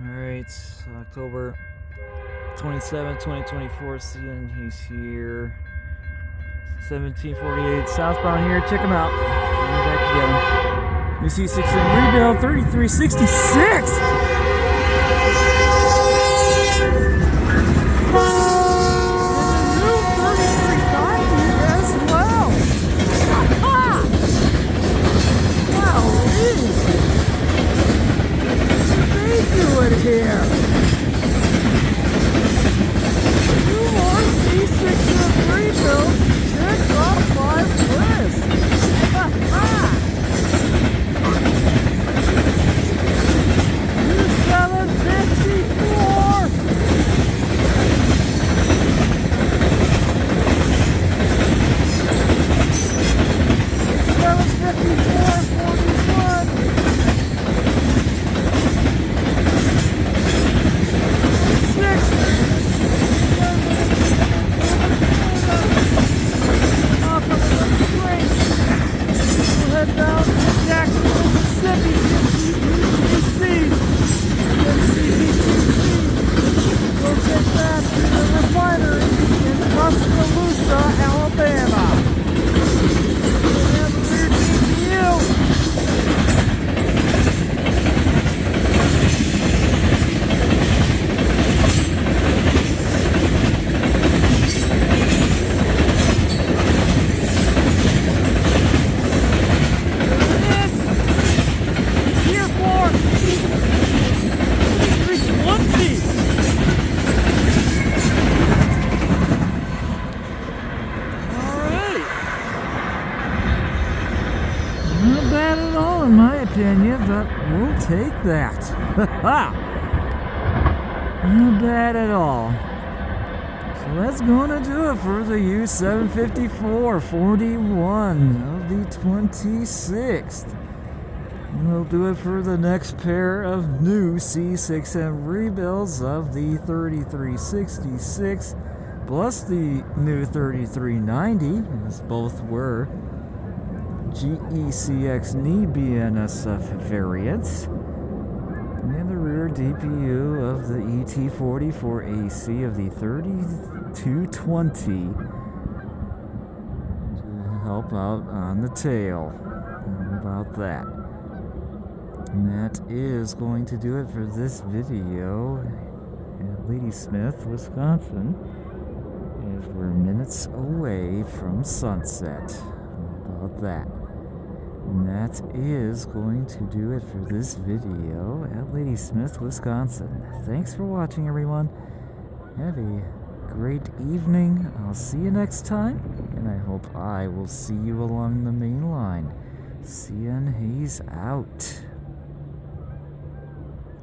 Alright, October 27, 2024, seeing he's here. 1748 southbound here, check him out. Back to get him. You see 6 in rebuild, 3366! Here. 2 more C6 rebuilds. Check off 5 list. U754. Down to Jackson, Mississippi, we'll take that to the refinery in Tuscaloosa, Alabama. And we're taking you. Not bad at all, in my opinion, but we'll take that. Not bad at all. So that's going to do it for the U754 41 of the 26th. We'll do it for the next pair of new C6M rebuilds of the 3366 plus the new 3390, as both were GECX nee-BNSF variants, and the rear DPU of the ET44AC of the 3220 to help out on the tail. How about that? And that is going to do it for this video at Ladysmith, Wisconsin, as we're minutes away from sunset. How about that? And that is going to do it for this video at Ladysmith, Wisconsin. Thanks for watching, everyone. Have a great evening. I'll see you next time, and I hope I will see you along the main line. CN Hayes out.